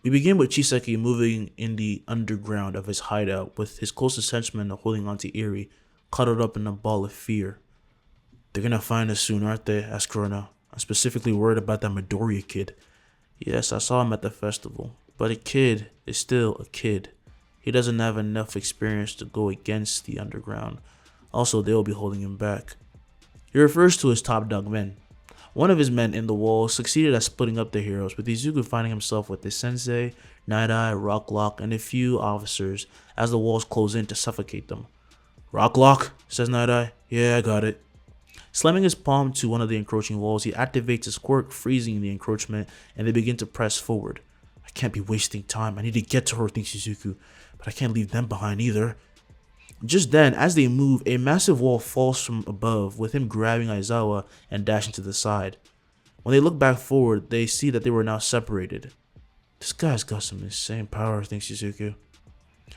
We begin with Chisaki moving in the underground of his hideout, with his closest henchman holding onto Eri, cuddled up in a ball of fear. "They're gonna find us soon, aren't they?" asked Corona. "I'm specifically worried about that Midoriya kid." "Yes, I saw him at the festival, but a kid is still a kid. He doesn't have enough experience to go against the underground. Also, they'll be holding him back." He refers to his top dog men. One of his men in the wall succeeded at splitting up the heroes, with Izuku finding himself with his sensei, Night Eye, Rocklock, and a few officers as the walls close in to suffocate them. "Rocklock," says Night Eye. "Yeah, I got it." Slamming his palm to one of the encroaching walls, he activates his quirk, freezing the encroachment, and they begin to press forward. "I can't be wasting time. I need to get to her," thinks Izuku, "but I can't leave them behind either." Just then, as they move, a massive wall falls from above, with him grabbing Aizawa and dashing to the side. When they look back forward, they see that they were now separated. "This guy's got some insane power," thinks Izuku.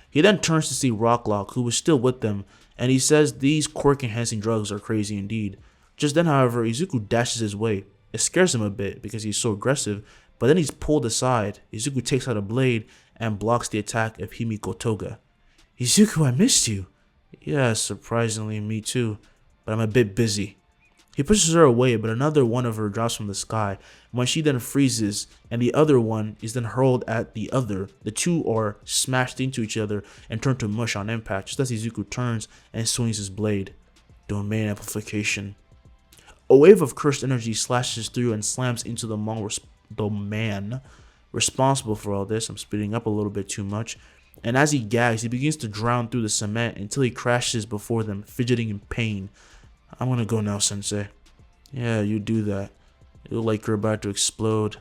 He then turns to see Rocklock, who was still with them, and he says these quirk-enhancing drugs are crazy indeed. Just then, however, Izuku dashes his way. It scares him a bit because he's so aggressive, but then he's pulled aside. Izuku takes out a blade and blocks the attack of Himiko Toga. "Izuku, I missed you." "Yeah, surprisingly, me too, but I'm a bit busy." He pushes her away, but another one of her drops from the sky. When she then freezes, and the other one is then hurled at the other, the two are smashed into each other and turn to mush on impact, just as Izuku turns and swings his blade. Domain amplification. A wave of cursed energy slashes through and slams into the man responsible for all this. I'm speeding up a little bit too much. And as he gags, he begins to drown through the cement until he crashes before them, fidgeting in pain. "I'm gonna go now, Sensei." "Yeah, you do that. You look like you're about to explode."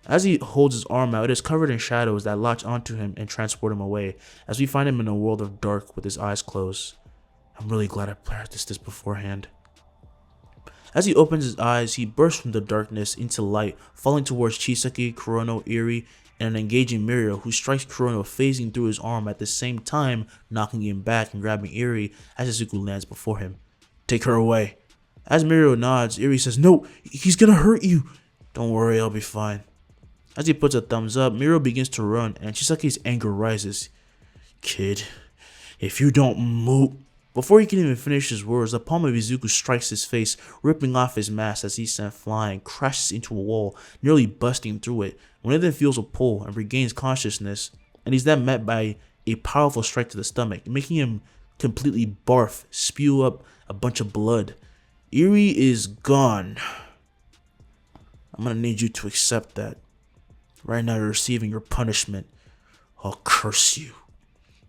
As he holds his arm out, it is covered in shadows that latch onto him and transport him away, as we find him in a world of dark with his eyes closed. I'm really glad I practiced this beforehand. As he opens his eyes, he bursts from the darkness into light, falling towards Chisaki, Kurono, Eri, and an engaging Mirio, who strikes Kurono, phasing through his arm at the same time, knocking him back and grabbing Eri as Izuku lands before him. "Take her away." As Mirio nods, Eri says, "No, he's gonna hurt you." "Don't worry, I'll be fine." As he puts a thumbs up, Mirio begins to run, and Chisaki's anger rises. "Kid, if you don't move..." Before he can even finish his words, the palm of Izuku strikes his face, ripping off his mask as he's sent flying, crashes into a wall, nearly busting through it. When he then feels a pull and regains consciousness, and he's then met by a powerful strike to the stomach, making him completely barf, spew up a bunch of blood. Eri is gone. I'm gonna need you to accept that. Right now you're receiving your punishment. I'll curse you.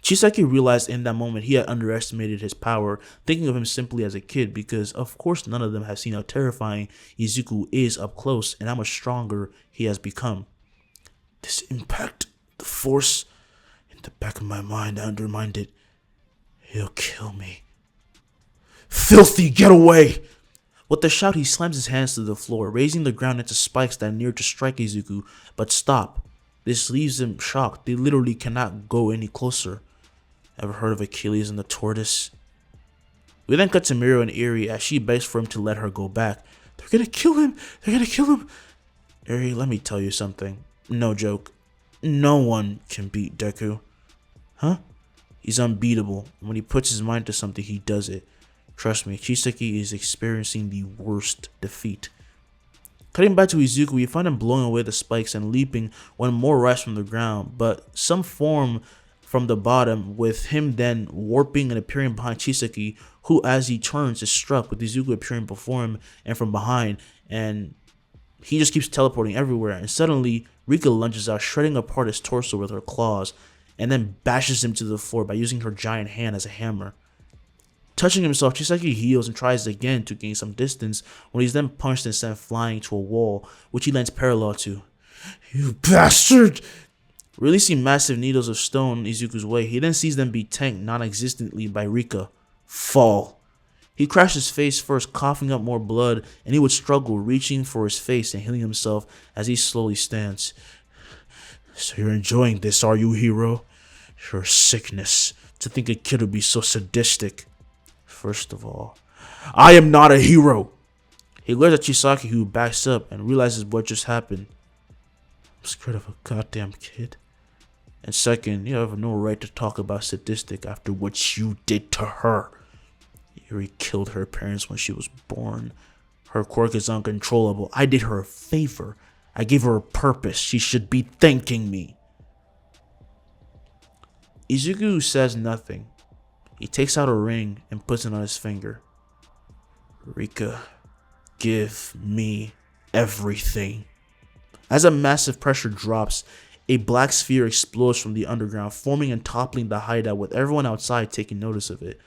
Chisaki realized in that moment he had underestimated his power, thinking of him simply as a kid, because of course none of them have seen how terrifying Izuku is up close and how much stronger he has become. This impact, the force, in the back of my mind, I undermined it. He'll kill me. Filthy, get away! With a shout, he slams his hands to the floor, raising the ground into spikes that near to strike Izuku, but stop. This leaves him shocked. They literally cannot go any closer. Ever heard of Achilles and the tortoise? We then cut to Mirio and Eri as she begs for him to let her go back. They're gonna kill him! They're gonna kill him! Eri, let me tell you something. No joke. No one can beat Deku. Huh? He's unbeatable. When he puts his mind to something, he does it. Trust me, Chisaki is experiencing the worst defeat. Cutting back to Izuku, we find him blowing away the spikes and leaping when more rise from the ground, but some form from the bottom, with him then warping and appearing behind Chisaki, who as he turns is struck with Izuku appearing before him and from behind, and he just keeps teleporting everywhere, and suddenly Rika lunges out, shredding apart his torso with her claws, and then bashes him to the floor by using her giant hand as a hammer. Touching himself, Chisaki heals and tries again to gain some distance when he's then punched and sent flying to a wall, which he lands parallel to. You bastard! Releasing massive needles of stone Izuku's way, he then sees them be tanked non-existently by Rika. Fall. He crashes face first, coughing up more blood, and he would struggle, reaching for his face and healing himself as he slowly stands. So you're enjoying this, are you, hero? You're a sickness. To think a kid would be so sadistic. First of all, I am not a hero. He glares at Chisaki, who backs up and realizes what just happened. I'm scared of a goddamn kid. And second, you have no right to talk about sadistic after what you did to her. Yuri killed her parents when she was born. Her quirk is uncontrollable. I did her a favor. I gave her a purpose. She should be thanking me. Izuku says nothing. He takes out a ring and puts it on his finger. Rika, give me everything. As a massive pressure drops, a black sphere explodes from the underground, forming and toppling the hideout with everyone outside taking notice of it.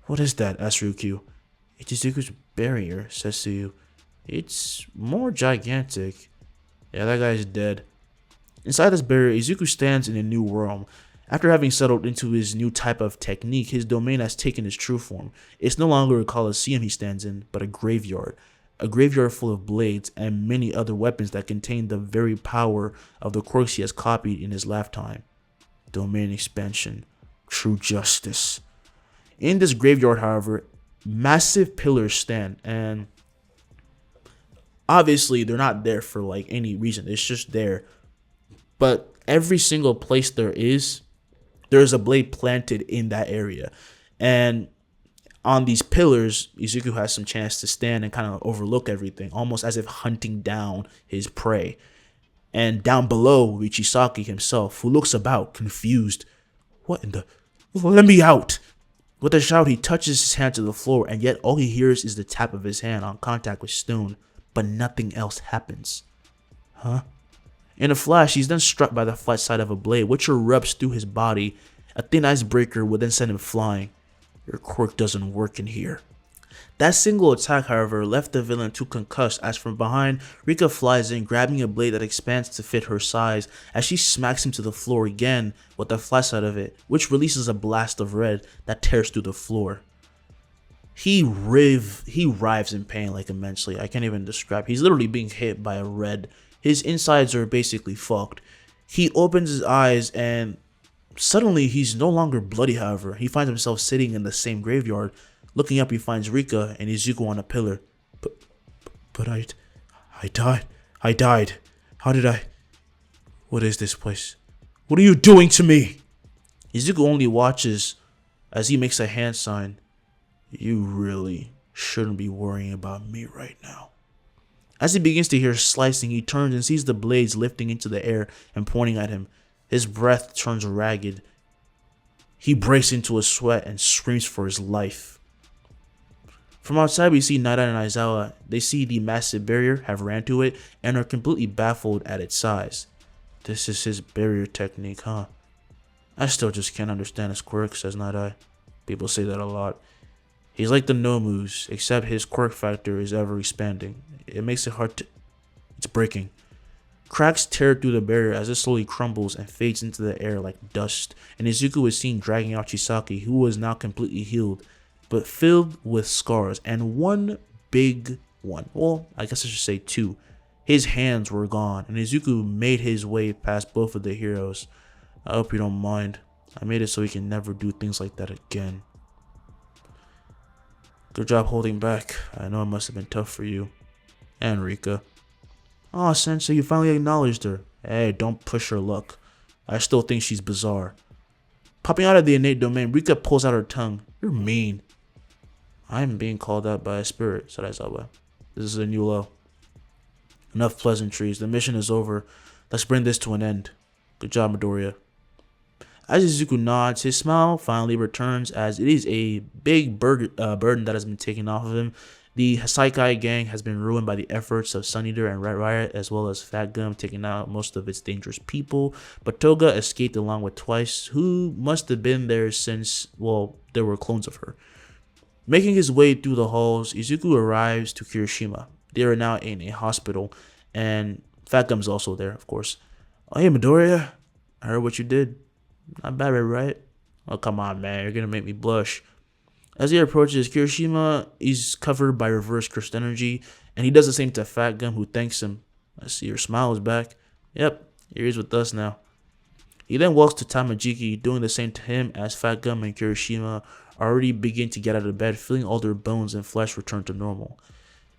What is that? Asks Ryukyu. It's Izuku's barrier, says Suyu. It's more gigantic. Yeah, that guy's dead. Inside this barrier, Izuku stands in a new realm. After having settled into his new type of technique, his domain has taken its true form. It's no longer a coliseum he stands in, but a graveyard. A graveyard full of blades and many other weapons that contain the very power of the quirks he has copied in his lifetime. Domain expansion. True justice. In this graveyard, however, massive pillars stand, and obviously they're not there for like any reason. It's just there. But every single place there's a blade planted in that area. And on these pillars, Izuku has some chance to stand and kind of overlook everything, almost as if hunting down his prey. And down below will be Chisaki himself, who looks about, confused. What in the... Let me out! With a shout, he touches his hand to the floor, and yet all he hears is the tap of his hand on contact with stone, but nothing else happens. Huh? In a flash, he's then struck by the flat side of a blade, which erupts through his body. A thin icebreaker would then send him flying. Your quirk doesn't work in here. That single attack, however, left the villain too concussed as from behind, Rika flies in, grabbing a blade that expands to fit her size as she smacks him to the floor again with the flat side of it, which releases a blast of red that tears through the floor. He writhes in pain like immensely. I can't even describe. He's literally being hit by a red. His insides are basically fucked. He opens his eyes and suddenly he's no longer bloody, however. He finds himself sitting in the same graveyard. Looking up, he finds Rika and Izuku on a pillar. But I died. I died. How did I... What is this place? What are you doing to me? Izuku only watches as he makes a hand sign. You really shouldn't be worrying about me right now. As he begins to hear slicing, he turns and sees the blades lifting into the air and pointing at him. His breath turns ragged. He breaks into a sweat and screams for his life. From outside, we see Nada and Aizawa. They see the massive barrier, have ran to it, and are completely baffled at its size. This is his barrier technique, huh? I still just can't understand his quirk, says Nada. People say that a lot. He's like the Nomus, except his quirk factor is ever expanding. It makes it hard to... It's breaking. Cracks tear through the barrier as it slowly crumbles and fades into the air like dust, and Izuku is seen dragging out Chisaki, who is now completely healed, but filled with scars, and one big one. Well, I guess I should say two. His hands were gone, and Izuku made his way past both of the heroes. I hope you don't mind. I made it so he can never do things like that again. Good job holding back. I know it must have been tough for you. And Rika. Aw, Sensei, you finally acknowledged her. Hey, don't push her luck. I still think she's bizarre. Popping out of the innate domain, Rika pulls out her tongue. You're mean. I'm being called out by a spirit, said Aizawa. This is a new low. Enough pleasantries. The mission is over. Let's bring this to an end. Good job, Midoriya. As Izuku nods, his smile finally returns as it is a big burden that has been taken off of him. The Hisekai gang has been ruined by the efforts of Sun Eater and Red Riot, as well as Fat Gum taking out most of its dangerous people. But Toga escaped along with Twice, who must have been there since, well, there were clones of her. Making his way through the halls, Izuku arrives to Kirishima. They are now in a hospital, and Fat Gum's also there, of course. Oh, hey, Midoriya. I heard what you did. Not bad, Red Riot. Oh, come on, man. You're gonna make me blush. As he approaches Kirishima, he's covered by reverse cursed energy, and he does the same to Fat Gum, who thanks him. I see your smile is back. Yep, here he's with us now. He then walks to Tamajiki, doing the same to him as Fat Gum and Kirishima already begin to get out of bed, feeling all their bones and flesh return to normal.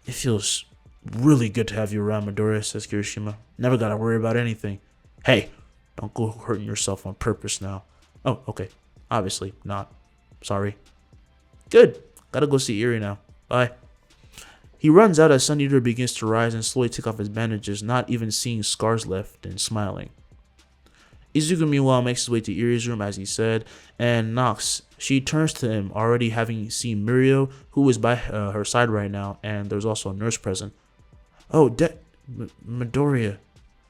It feels really good to have you around, Midoriya, says Kirishima. Never gotta worry about anything. Hey, don't go hurting yourself on purpose now. Oh, okay. Obviously not. Sorry. Good. Gotta go see Eri now. Bye. He runs out as Sun Eater begins to rise and slowly take off his bandages, not even seeing scars left and smiling. Izuku meanwhile makes his way to Eri's room as he said and knocks. She turns to him, already having seen Mirio, who is by her side right now, and there's also a nurse present. Oh, Midoriya.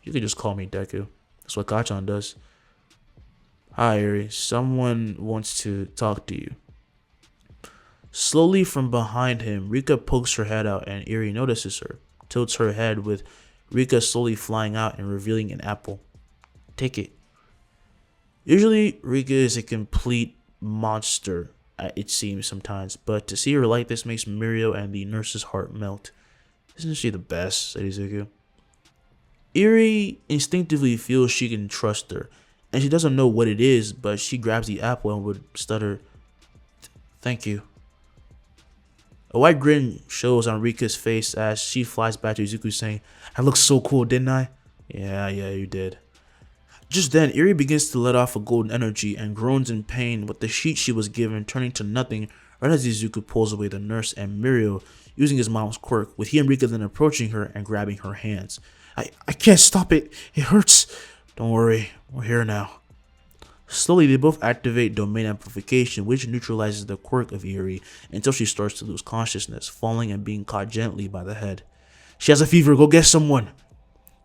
You could just call me Deku. That's what Gachan does. Hi, Eri. Someone wants to talk to you. Slowly from behind him, Rika pokes her head out and Eri notices her, tilts her head with Rika slowly flying out and revealing an apple. Take it. Usually, Rika is a complete monster, it seems sometimes, but to see her like this makes Mirio and the nurse's heart melt. Isn't she the best, said Izuku. Eri instinctively feels she can trust her, and she doesn't know what it is, but she grabs the apple and would stutter, Thank you. A wide grin shows on Rika's face as she flies back to Izuku saying, I looked so cool, didn't I? Yeah, you did. Just then, Eri begins to let off a golden energy and groans in pain with the sheet she was given turning to nothing right as Izuku pulls away the nurse and Mirio using his mom's quirk, with he and Rika then approaching her and grabbing her hands. I can't stop it. It hurts. Don't worry. We're here now. Slowly, they both activate domain amplification, which neutralizes the quirk of Eri until she starts to lose consciousness, falling and being caught gently by the head. She has a fever. Go get someone.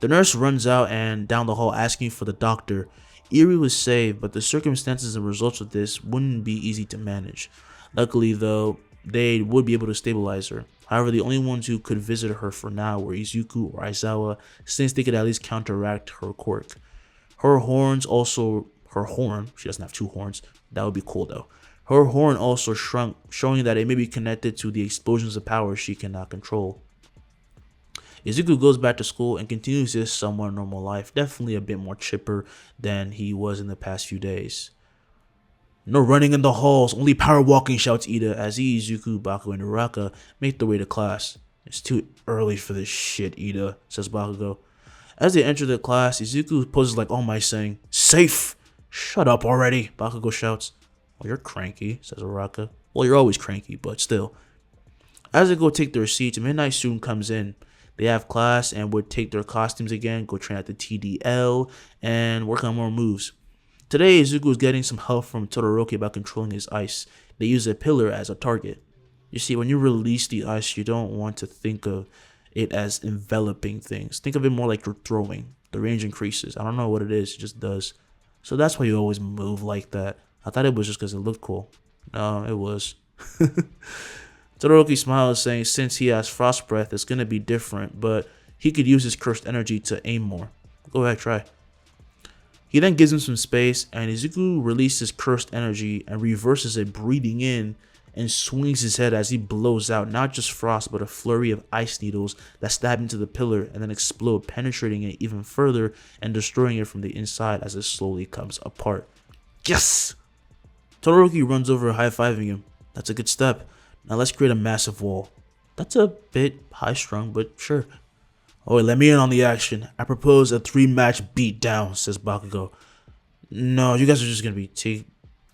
The nurse runs out and down the hall asking for the doctor. Eri was saved, but the circumstances and results of this wouldn't be easy to manage. Luckily, though, they would be able to stabilize her. However, the only ones who could visit her for now were Izuku or Aizawa, since they could at least counteract her quirk. Her horn, she doesn't have two horns, that would be cool though. Her horn also shrunk, showing that it may be connected to the explosions of power she cannot control. Izuku goes back to school and continues his somewhat normal life, definitely a bit more chipper than he was in the past few days. No running in the halls, only power walking, shouts Ida as he, Izuku, Bakugo, and Uraka make their way to class. It's too early for this shit, Ida, says Bakugo. As they enter the class, Izuku poses like All Might saying, Safe! Shut up already, Bakugo shouts. Well, you're cranky, says Uraka. Well, you're always cranky, but still. As they go take their seats, Midnight soon comes in. They have class and would take their costumes again, go train at the TDL, and work on more moves. Today, Izuku is getting some help from Todoroki about controlling his ice. They use a pillar as a target. You see, when you release the ice, you don't want to think of it as enveloping things. Think of it more like you're throwing. The range increases. I don't know what it is, it just does. So that's why you always move like that. I thought it was just because it looked cool. No, it was. Todoroki smiles, saying since he has frost breath, it's going to be different, but he could use his cursed energy to aim more. Go ahead, try. He then gives him some space, and Izuku releases cursed energy and reverses it, breathing in, and swings his head as he blows out not just frost, but a flurry of ice needles that stab into the pillar and then explode, penetrating it even further and destroying it from the inside as it slowly comes apart. Yes! Todoroki runs over, high-fiving him. That's a good step. Now let's create a massive wall. That's a bit high-strung, but sure. Oh, wait, let me in on the action. I propose a 3-match beatdown, says Bakugo. No, you guys are just going to be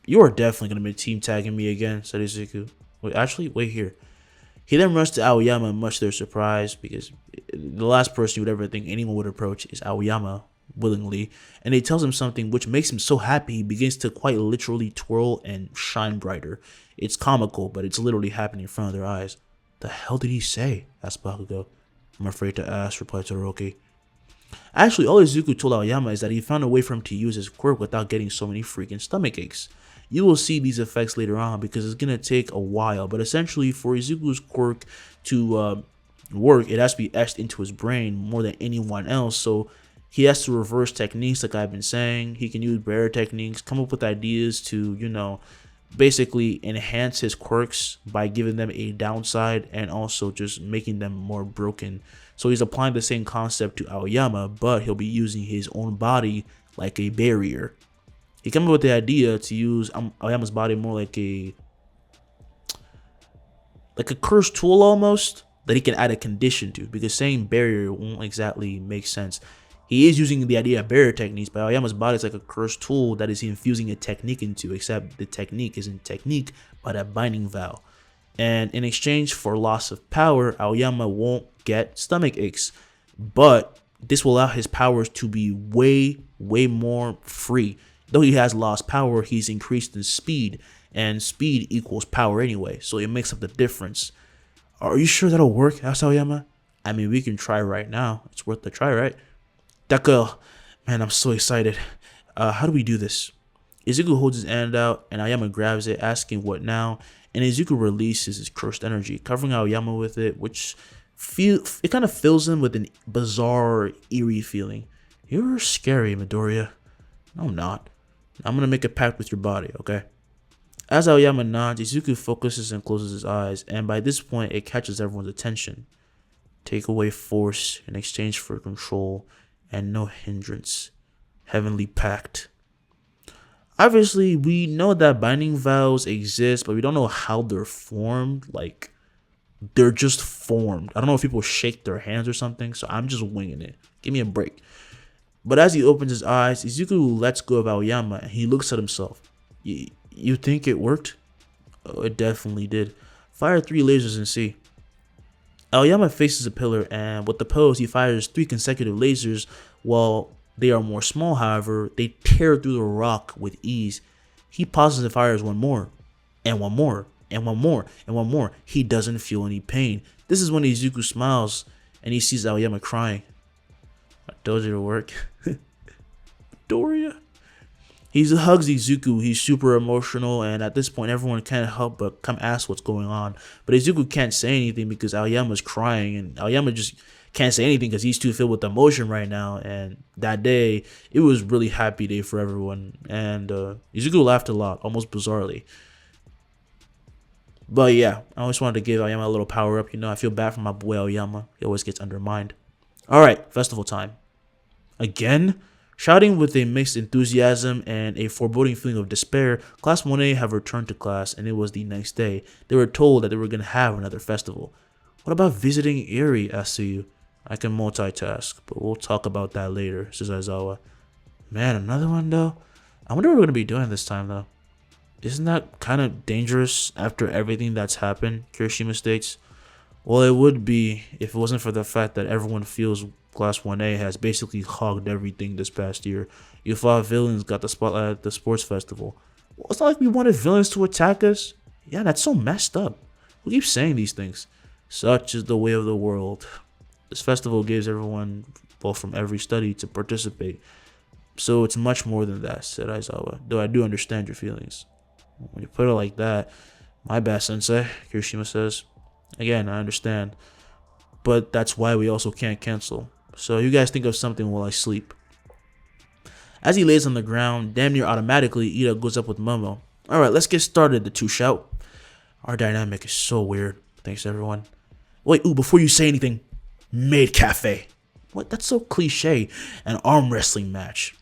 You are definitely going to be team tagging me again, said Izuku. Wait here. He then runs to Aoyama, much to their surprise, because the last person you would ever think anyone would approach is Aoyama, willingly, and he tells him something which makes him so happy he begins to quite literally twirl and shine brighter. It's comical, but it's literally happening in front of their eyes. The hell did he say? Asked Bakugo. I'm afraid to ask, replied Todoroki. Actually, all Izuku told Aoyama is that he found a way for him to use his quirk without getting so many freaking stomach aches. You will see these effects later on because it's going to take a while, but essentially for Izuku's quirk to work, it has to be etched into his brain more than anyone else, so he has to reverse techniques like I've been saying. He can use barrier techniques, come up with ideas to, basically enhance his quirks by giving them a downside and also just making them more broken. So he's applying the same concept to Aoyama, but he'll be using his own body like a barrier. He came up with the idea to use Aoyama's body more like a cursed tool almost that he can add a condition to, because saying barrier won't exactly make sense. He is using the idea of barrier techniques, but Aoyama's body is like a cursed tool that is infusing a technique into, except the technique isn't technique, but a binding vow. And in exchange for loss of power, Aoyama won't get stomach aches. But this will allow his powers to be way more free. Though he has lost power, he's increased in speed, and speed equals power anyway, so it makes up the difference. Are you sure that'll work? Asked Aoyama. I mean, we can try right now. It's worth the try, right? Deku, man, I'm so excited. How do we do this? Izuku holds his hand out, and Aoyama grabs it, asking what now, and Izuku releases his cursed energy, covering Aoyama with it, which it kind of fills him with an bizarre, eerie feeling. You're scary, Midoriya. No, I'm not. I'm gonna make a pact with your body, okay? As Aoyama nods, Izuku focuses and closes his eyes, and by this point, it catches everyone's attention. Take away force in exchange for control, and no hindrance. Heavenly Pact. Obviously, we know that binding vows exist, but we don't know how they're formed. Like, they're just formed. I don't know if people shake their hands or something, so I'm just winging it. Give me a break. But as he opens his eyes, Izuku lets go of Aoyama and he looks at himself. You think it worked? Oh, it definitely did. Fire 3 lasers and see. Aoyama faces a pillar, and with the pose, he fires 3 consecutive lasers. While they are more small, however, they tear through the rock with ease. He pauses and fires one more, and one more, and one more, and one more. He doesn't feel any pain. This is when Izuku smiles, and he sees Aoyama crying. I told you to work. Doria. He hugs Izuku. He's super emotional, and at this point, everyone can't help but come ask what's going on. But Izuku can't say anything because Aoyama's crying, and Aoyama just can't say anything because he's too filled with emotion right now. And that day, it was really happy day for everyone, and Izuku laughed a lot, almost bizarrely. But yeah, I always wanted to give Aoyama a little power up. You know, I feel bad for my boy Aoyama. He always gets undermined. All right, festival time. Again? Shouting with a mixed enthusiasm and a foreboding feeling of despair, Class 1A have returned to class, and it was the next day. They were told that they were going to have another festival. What about visiting Erie, asked Suyu. I can multitask, but we'll talk about that later, says Aizawa. Man, another one though? I wonder what we're going to be doing this time though. Isn't that kind of dangerous after everything that's happened, Kirishima states. Well, it would be if it wasn't for the fact that everyone feels Class 1A has basically hogged everything this past year. You thought villains got the spotlight at the sports festival. Well, it's not like we wanted villains to attack us. Yeah, that's so messed up. Who keeps saying these things? Such is the way of the world. This festival gives everyone, well, from every study to participate. So it's much more than that, said Aizawa, though I do understand your feelings. When you put it like that, my bad, sensei, Kirishima says. Again, I understand. But that's why we also can't cancel. So you guys think of something while I sleep. As he lays on the ground, damn near automatically, Ida goes up with Momo. Alright, let's get started, the two shout. Our dynamic is so weird. Thanks, everyone. Wait, before you say anything, Maid Cafe. What? That's so cliche. An arm wrestling match.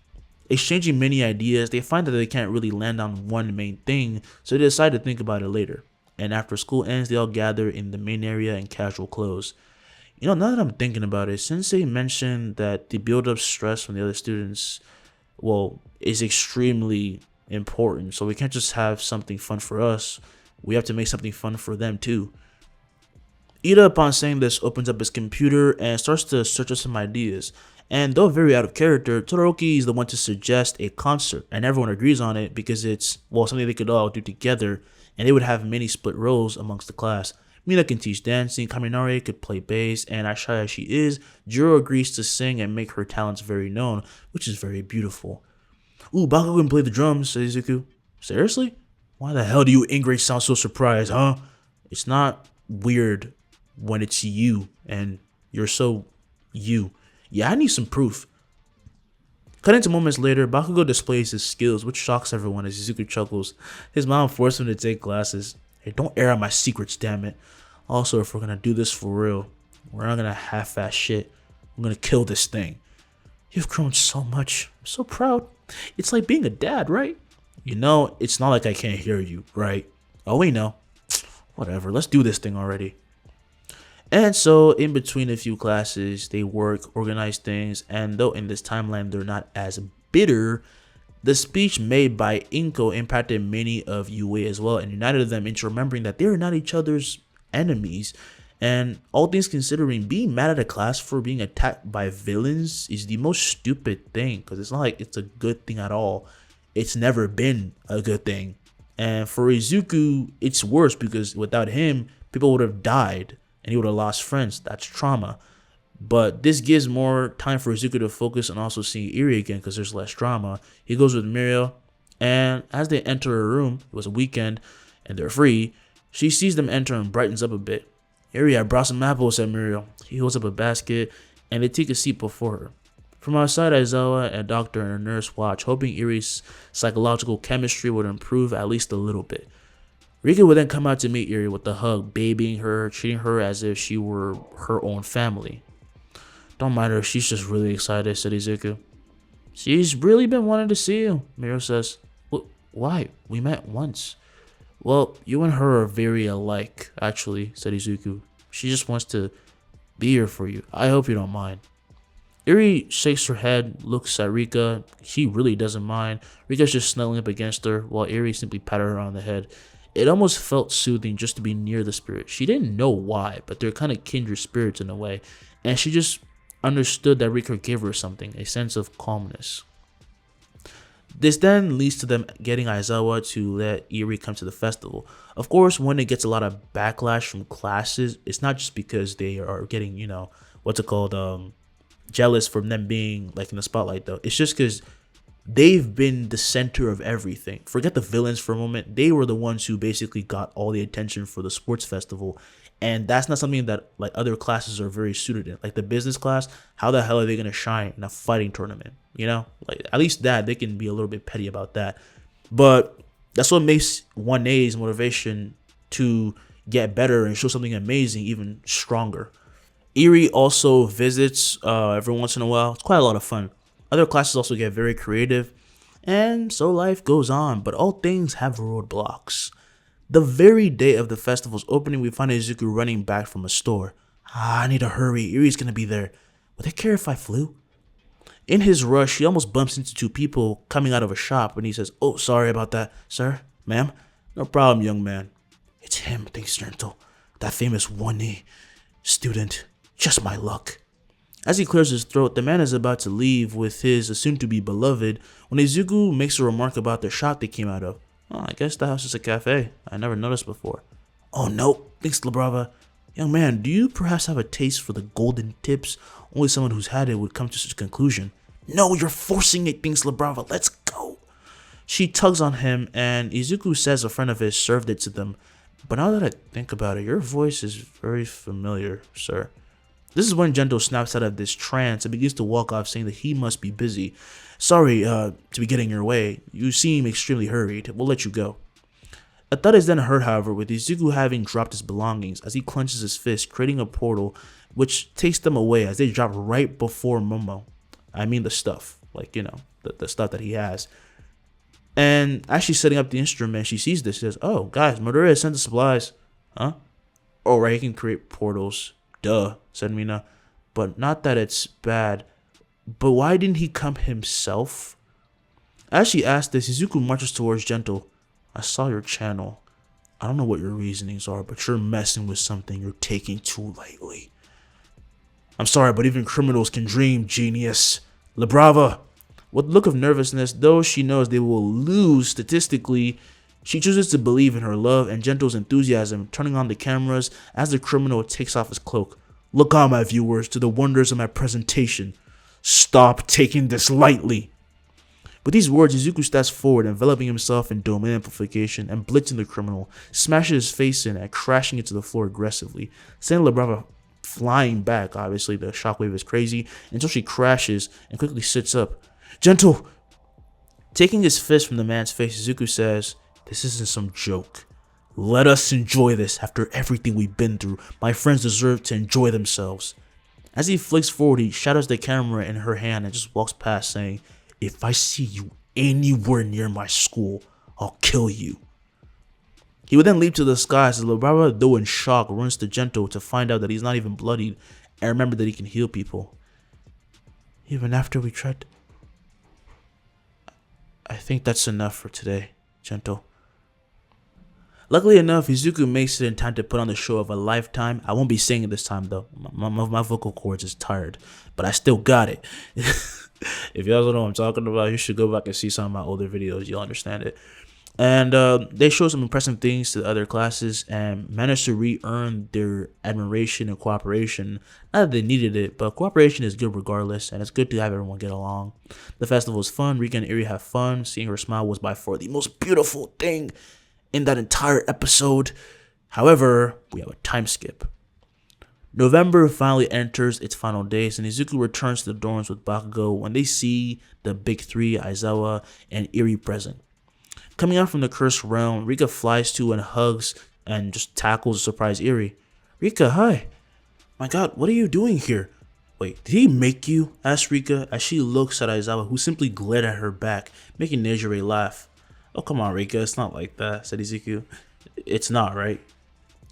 Exchanging many ideas, they find that they can't really land on one main thing, so they decide to think about it later. And after school ends, they all gather in the main area in casual clothes. You know, now that I'm thinking about it, Sensei mentioned that the build-up stress from the other students, well, is extremely important. So we can't just have something fun for us. We have to make something fun for them too. Ida, upon saying this, opens up his computer and starts to search out some ideas. And though very out of character, Todoroki is the one to suggest a concert, and everyone agrees on it because it's, well, something they could all do together, and they would have many split roles amongst the class. Mina can teach dancing, Kaminari could play bass, and as shy as she is, Jiro agrees to sing and make her talents very known, which is very beautiful. Bakugo can play the drums, says Izuku. Seriously? Why the hell do you ingrates sound so surprised, huh? It's not weird when it's you, and you're so you. Yeah, I need some proof. Cutting to moments later, Bakugo displays his skills, which shocks everyone as Izuku chuckles. His mom forced him to take classes. Hey, don't air out my secrets, damn it. Also, if we're gonna do this for real, we're not gonna half-ass shit. I'm gonna kill this thing. You've grown so much. I'm so proud. It's like being a dad, right? You know, it's not like I can't hear you, right? Oh, wait, no. Whatever, let's do this thing already. And so, in between a few classes, they work, organize things, and though in this timeline they're not as bitter, the speech made by Inko impacted many of UA as well and united them into remembering that they are not each other's enemies. And all things considering, being mad at a class for being attacked by villains is the most stupid thing because it's not like it's a good thing at all. It's never been a good thing. And for Izuku, it's worse because without him, people would have died and he would have lost friends. That's trauma. But this gives more time for Izuku to focus on also seeing Eri again because there's less drama. He goes with Muriel, and as they enter her room, it was a weekend, and they're free, she sees them enter and brightens up a bit. Eri, I brought some apples, said Muriel. He holds up a basket, and they take a seat before her. From outside, Aizawa, a doctor, and a nurse watch, hoping Eri's psychological chemistry would improve at least a little bit. Rika would then come out to meet Eri with a hug, babying her, treating her as if she were her own family. Don't mind her, she's just really excited, said Izuku. She's really been wanting to see you, Miro says. Why? We met once. Well, you and her are very alike, actually, said Izuku. She just wants to be here for you. I hope you don't mind. Eri shakes her head, looks at Rika. She really doesn't mind. Rika's just snuggling up against her, while Eri simply patted her on the head. It almost felt soothing just to be near the spirit. She didn't know why, but they're kind of kindred spirits in a way. And she just understood that Rika gave her something, a sense of calmness. This then leads to them getting Aizawa to let Eri come to the festival. Of course, when it gets a lot of backlash from classes, it's not just because they are getting, jealous from them being like in the spotlight though. It's just because they've been the center of everything. Forget the villains for a moment. They were the ones who basically got all the attention for the sports festival. And that's not something that like other classes are very suited in. Like the business class, how the hell are they going to shine in a fighting tournament? You know, like at least that they can be a little bit petty about that. But that's what makes 1A's motivation to get better and show something amazing even stronger. Eri also visits every once in a while. It's quite a lot of fun. Other classes also get very creative. And so life goes on. But all things have roadblocks. The very day of the festival's opening, we find Izuku running back from a store. I need to hurry. Eri's gonna be there. Would they care if I flew? In his rush, he almost bumps into two people coming out of a shop, and he says, "Oh, sorry about that, sir, ma'am." "No problem, young man." "It's him, thanks, Gentle. That famous 1A student. Just my luck." As he clears his throat, the man is about to leave with his soon-to-be beloved when Izuku makes a remark about the shop they came out of. "Oh, I guess the house is a cafe. I never noticed before." "Oh, no. Thanks, Labrava. Young man, do you perhaps have a taste for the golden tips? Only someone who's had it would come to such a conclusion." "No, you're forcing it, thinks Labrava. Let's go." She tugs on him, and Izuku says a friend of his served it to them. "But now that I think about it, your voice is very familiar, sir." This is when Gendo snaps out of this trance and begins to walk off, saying that he must be busy. "Sorry to be getting in your way. You seem extremely hurried. We'll let you go." A thud is then heard, however, with Izuku having dropped his belongings as he clenches his fist, creating a portal which takes them away as they drop right before Momo. I mean the stuff, like, the stuff that he has. And as she's setting up the instrument, she sees this. She says, "Oh, guys, Madara has sent the supplies." "Huh? Oh, right, he can create portals. Duh," said Mina. "But not that it's bad. But why didn't he come himself?" As she asked this, Izuku marches towards Gentle. "I saw your channel. I don't know what your reasonings are, but you're messing with something you're taking too lightly." "I'm sorry, but even criminals can dream, genius." "Labrava." With a look of nervousness, though she knows they will lose statistically, she chooses to believe in her love and Gentle's enthusiasm, turning on the cameras as the criminal takes off his cloak. "Look on, my viewers, to the wonders of my presentation. Stop taking this lightly." With these words, Izuku steps forward, enveloping himself in domain amplification and blitzing the criminal, smashing his face in and crashing into the floor aggressively, sending Labrava flying back. Obviously, the shockwave is crazy, until she crashes and quickly sits up. "Gentle!" Taking his fist from the man's face, Izuku says, "This isn't some joke. Let us enjoy this after everything we've been through. My friends deserve to enjoy themselves." As he flicks forward, he shadows the camera in her hand and just walks past, saying, "If I see you anywhere near my school, I'll kill you." He would then leap to the skies as Labara, though in shock, runs to Gento to find out that he's not even bloodied and remember that he can heal people. Even after we tried. I think that's enough for today, Gento. Luckily enough, Izuku makes it in time to put on the show of a lifetime. I won't be singing this time though. My vocal cords is tired, but I still got it. If you guys don't know what I'm talking about, you should go back and see some of my older videos. You'll understand it. And they show some impressive things to the other classes and managed to re-earn their admiration and cooperation. Not that they needed it, but cooperation is good regardless, and it's good to have everyone get along. The festival was fun. Rika and Eri have fun. Seeing her smile was by far the most beautiful thing in that entire episode. However, we have a time skip. November finally enters its final days, and Izuku returns to the dorms with Bakugo when they see the big three, Aizawa and Eri, present. Coming out from the cursed realm, Rika flies to and hugs and just tackles a surprised Eri. Rika, hi. My god, what are you doing here? Wait, did he make you? Asks Rika as she looks at Aizawa, who simply glared at her back, making Nejire laugh. Oh, come on, Rika, it's not like that, said Izuku. It's not, right?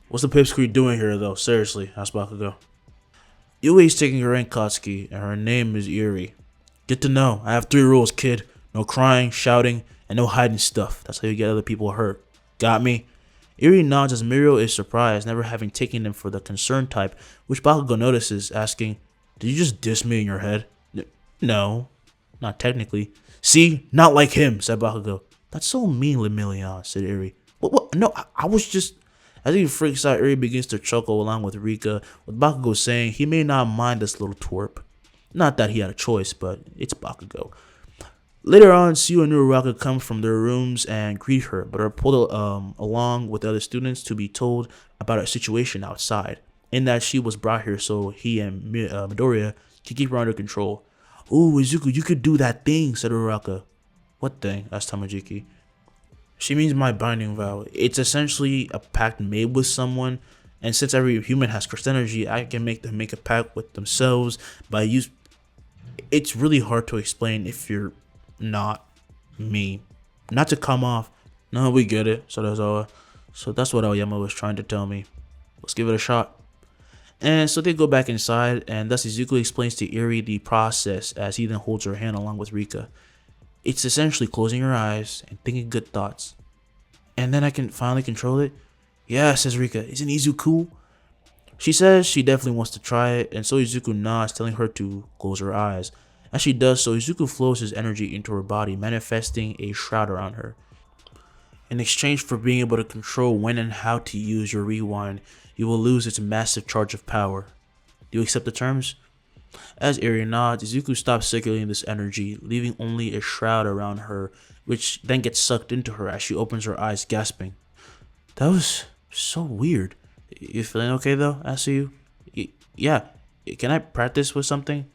What's the pipsqueak doing here, though? Seriously, asked Bakugo. Yui's taking her in Katsuki, and her name is Eri. Get to know. I have 3 rules, kid. No crying, shouting, and no hiding stuff. That's how you get other people hurt. Got me? Eri nods as Mirio is surprised, never having taken him for the concerned type, which Bakugo notices, asking, Did you just diss me in your head? No, not technically. See? Not like him, said Bakugo. That's so mean, Lemillion, said Eri. What? No, I was just... As he freaks out, Eri begins to chuckle along with Rika, with Bakugo saying he may not mind this little twerp. Not that he had a choice, but it's Bakugo. Later on, Sue and Uraraka come from their rooms and greet her, but are pulled along with the other students to be told about a situation outside, in that she was brought here so he and Midoriya can keep her under control. Ooh, Izuku, you could do that thing, said Uraraka. What thing? Asked Tamajiki. She means my binding vow. It's essentially a pact made with someone, and since every human has cursed energy, I can make them make a pact with themselves by use. It's really hard to explain if you're not me. Not to come off. No, we get it, said Aizawa. So that's what Aoyama was trying to tell me. Let's give it a shot. And so they go back inside, and thus Izuku explains to Eri the process as he then holds her hand along with Rika. It's essentially closing your eyes and thinking good thoughts. And then I can finally control it? Yeah, says Rika. Isn't Izuku cool? She says she definitely wants to try it, and so Izuku nods, telling her to close her eyes. As she does so, Izuku flows his energy into her body, manifesting a shroud around her. In exchange for being able to control when and how to use your rewind, you will lose its massive charge of power. Do you accept the terms? As Eri nods, Izuku stops circulating this energy, leaving only a shroud around her, which then gets sucked into her as she opens her eyes, gasping. That was so weird. You feeling okay though? Asks you. Yeah. Can I practice with something?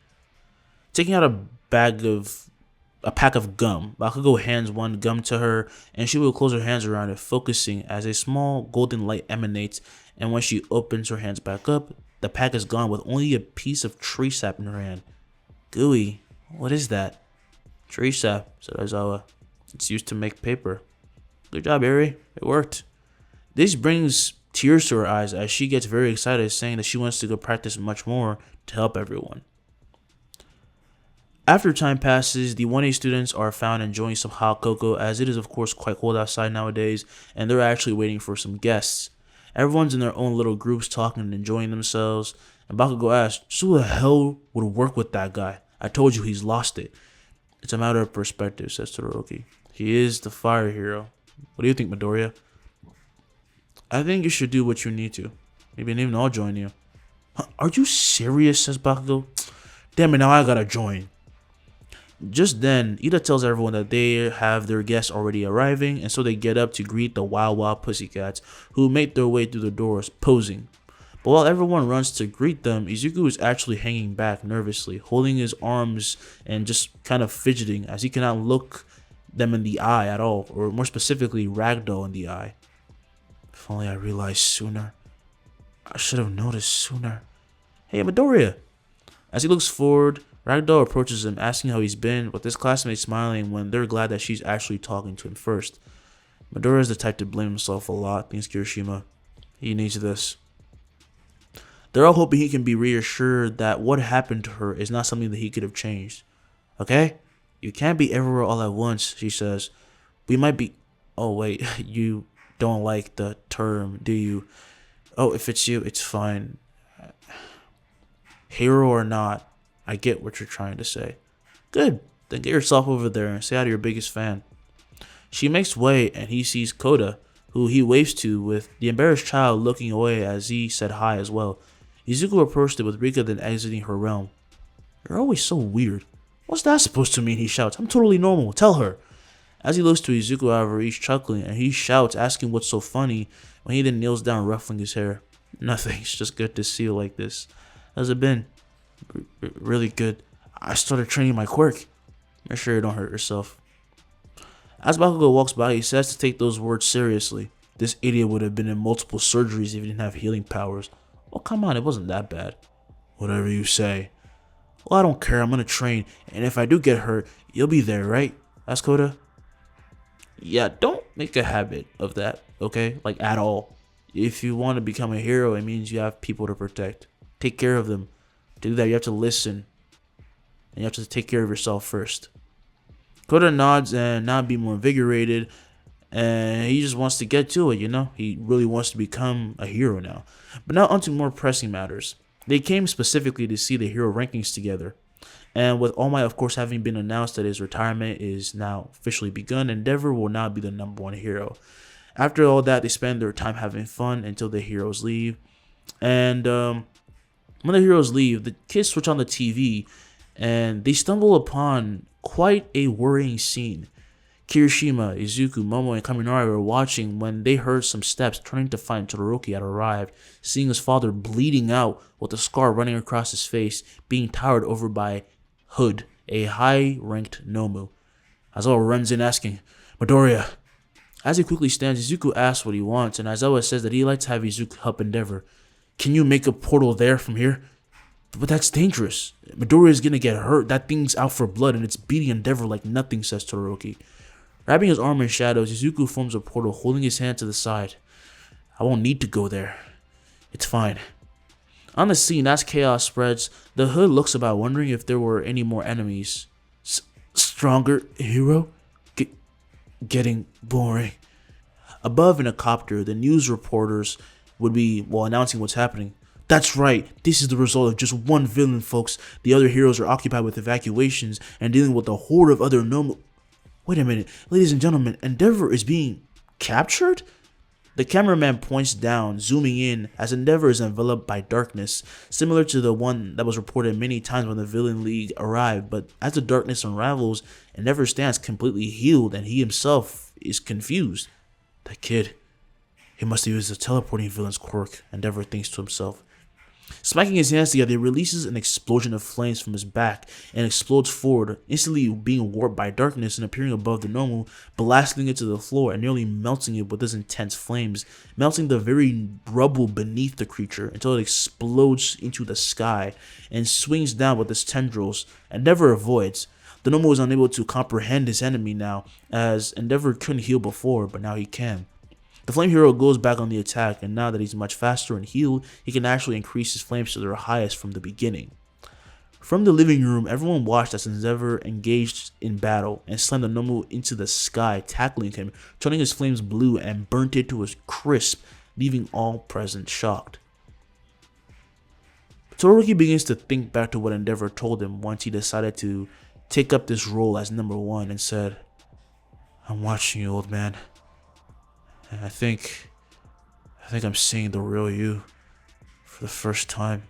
Taking out a pack of gum, Bakugo hands one gum to her, and she will close her hands around it, focusing as a small golden light emanates, and when she opens her hands back up, the pack is gone with only a piece of tree sap in her hand. Gooey, what is that? Tree sap, said Aizawa. It's used to make paper. Good job, Eri. It worked. This brings tears to her eyes as she gets very excited, saying that she wants to go practice much more to help everyone. After time passes, the 1A students are found enjoying some hot cocoa, as it is of course quite cold outside nowadays, and they're actually waiting for some guests. Everyone's in their own little groups talking and enjoying themselves, and Bakugo asks, who the hell would work with that guy? I told you he's lost it. It's a matter of perspective, says Todoroki. He is the fire hero. What do you think, Midoriya? I think you should do what you need to. Maybe even I'll join you. Huh, are you serious, says Bakugo. Damn it, now I gotta join. Just then, Ida tells everyone that they have their guests already arriving, and so they get up to greet the Wild Wild Pussycats, who make their way through the doors, posing. But while everyone runs to greet them, Izuku is actually hanging back nervously, holding his arms and just kind of fidgeting, as he cannot look them in the eye at all, or more specifically, Ragdoll in the eye. If only I realized sooner. I should have noticed sooner. Hey, Midoriya! As he looks forward, Ragdoll approaches him, asking how he's been, with his classmates smiling when they're glad that she's actually talking to him first. Midoriya is the type to blame himself a lot, thinks Kirishima. He needs this. They're all hoping he can be reassured that what happened to her is not something that he could have changed. Okay? You can't be everywhere all at once, she says. We might be... Oh, wait. You don't like the term, do you? Oh, if it's you, it's fine. Hero or not, I get what you're trying to say. Good. Then get yourself over there and say hi to your biggest fan. She makes way and he sees Koda, who he waves to with the embarrassed child looking away as he said hi as well. Izuku approached it with Rika then exiting her realm. You're always so weird. What's that supposed to mean? He shouts. I'm totally normal. Tell her. As he looks to Izuku, however, he's chuckling and he shouts, asking what's so funny when he then kneels down, ruffling his hair. Nothing. It's just good to see you like this. How's it been? Really good. I started training my quirk. Make sure you don't hurt yourself. As Bakugo walks by, he says to take those words seriously. This idiot would have been in multiple surgeries if he didn't have healing powers. Oh, come on, it wasn't that bad. Whatever you say. Well, I don't care, I'm gonna train, and if I do get hurt, you'll be there, right? Asked Koda. Yeah, don't make a habit of that, okay? Like, at all. If you want to become a hero, it means you have people to protect. Take care of them. To do that, you have to listen. And you have to take care of yourself first. Koda nods and now be more invigorated. And he just wants to get to it, you know? He really wants to become a hero now. But now onto more pressing matters. They came specifically to see the hero rankings together. And with All Might, of course, having been announced that his retirement is now officially begun, Endeavor will now be the #1 hero. After all that, they spend their time having fun until the heroes leave. And when the heroes leave, the kids switch on the TV and they stumble upon quite a worrying scene. Kirishima, Izuku, Momo, and Kaminari were watching when they heard some steps, turning to find Todoroki had arrived, seeing his father bleeding out with a scar running across his face, being towered over by Hood, a high-ranked Nomu. Aizawa runs in asking, Midoriya. As he quickly stands, Izuku asks what he wants, and Aizawa says that he'd like to have Izuku help Endeavor. Can you make a portal there from here? But that's dangerous. Midoriya is gonna get hurt. That thing's out for blood, and it's beating Endeavor like nothing, says Todoroki. Wrapping his arm in shadows, Izuku forms a portal, holding his hand to the side. I won't need to go there. It's fine. On the scene, as chaos spreads, the Hood looks about, wondering if there were any more enemies. Stronger hero? Getting boring. Above in a copter, the news reporters would be, announcing what's happening. That's right, this is the result of just one villain, folks. The other heroes are occupied with evacuations and dealing with a horde of other normal... Wait a minute, ladies and gentlemen, Endeavor is being captured? The cameraman points down, zooming in, as Endeavor is enveloped by darkness, similar to the one that was reported many times when the Villain League arrived, but as the darkness unravels, Endeavor stands completely healed and he himself is confused. That kid, he must have used the teleporting villain's quirk, Endeavor thinks to himself. Smacking his hands together, he releases an explosion of flames from his back and explodes forward, instantly being warped by darkness and appearing above the normal, blasting it to the floor and nearly melting it with his intense flames, melting the very rubble beneath the creature until it explodes into the sky and swings down with its tendrils. Endeavor avoids. The normal is unable to comprehend his enemy now, as Endeavor couldn't heal before, but now he can. The Flame Hero goes back on the attack, and now that he's much faster and healed, he can actually increase his flames to their highest from the beginning. From the living room, everyone watched as Endeavor engaged in battle and slammed the Nomu into the sky, tackling him, turning his flames blue and burnt it to a crisp, leaving all present shocked. Todoroki begins to think back to what Endeavor told him once he decided to take up this role as #1 and said, I'm watching you, old man. And I think I'm seeing the real you for the first time.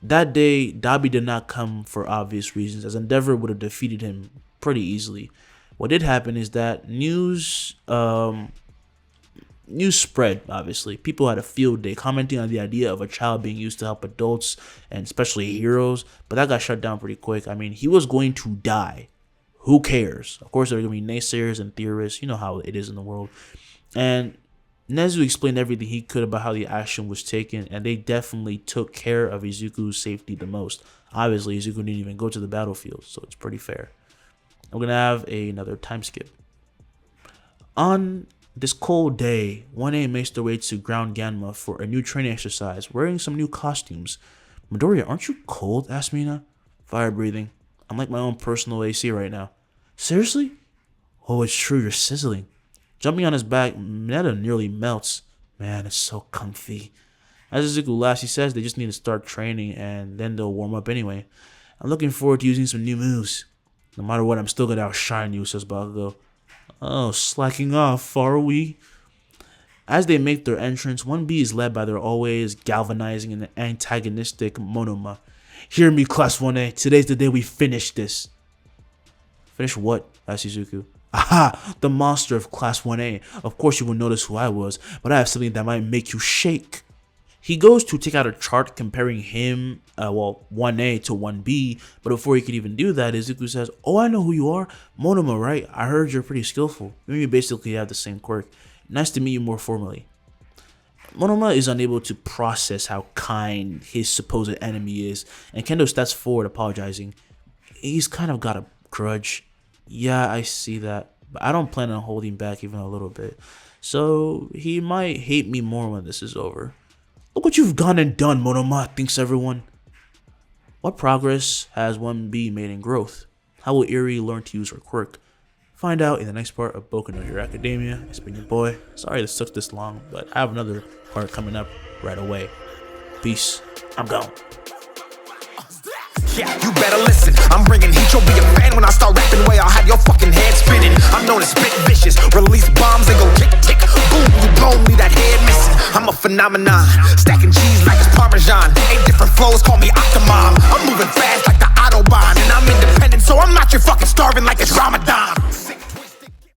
That day, Dabi did not come for obvious reasons, as Endeavor would have defeated him pretty easily. What did happen is that news spread, obviously. People had a field day commenting on the idea of a child being used to help adults, and especially heroes, but that got shut down pretty quick. I mean, he was going to die. Who cares? Of course, there are going to be naysayers and theorists. You know how it is in the world. And Nezu explained everything he could about how the action was taken, and they definitely took care of Izuku's safety the most. Obviously, Izuku didn't even go to the battlefield, so it's pretty fair. I'm gonna have another time skip. On this cold day, 1A makes their way to Ground Gamma for a new training exercise, wearing some new costumes. Midoriya, aren't you cold? Asked Mina. Fire breathing. I'm like my own personal AC right now. Seriously? Oh, it's true, you're sizzling. Jumping on his back, Mineta nearly melts. Man, it's so comfy. As Izuku laughs, he says they just need to start training and then they'll warm up anyway. I'm looking forward to using some new moves. No matter what, I'm still gonna outshine you, says Bakugo. Oh, slacking off, are we? As they make their entrance, 1B is led by their always galvanizing and antagonistic Monoma. Hear me, Class 1A. Today's the day we finish this. Finish what? Asked Izuku. Aha! The monster of Class 1A. Of course you will notice who I was, but I have something that might make you shake. He goes to take out a chart comparing him, 1A to 1B, but before he could even do that, Izuku says, oh, I know who you are. Monoma, right? I heard you're pretty skillful. We basically have the same quirk. Nice to meet you more formally. Monoma is unable to process how kind his supposed enemy is, and Kendo steps forward apologizing. He's kind of got a grudge. Yeah, I see that, but I don't plan on holding back even a little bit. So he might hate me more when this is over. Look what you've gone and done, Monoma, thinks everyone. What progress has 1B made in growth? How will Eri learn to use her quirk? Find out in the next part of Boku no Hero Academia. It's been your boy. Sorry this took this long, but I have another part coming up right away. Peace. I'm gone. Yeah, you better listen. I'm bringing heat, you'll be a fan when I start rapping way. I'll have your fucking head spinning. I'm known as spit vicious, release bombs and go tick tick. Boom, you blown me that head missing. I'm a phenomenon, stacking cheese like it's Parmesan. 8 different flows, call me Octomom. I'm moving fast like the Autobahn, and I'm independent, so I'm not your fucking starving like it's Ramadan.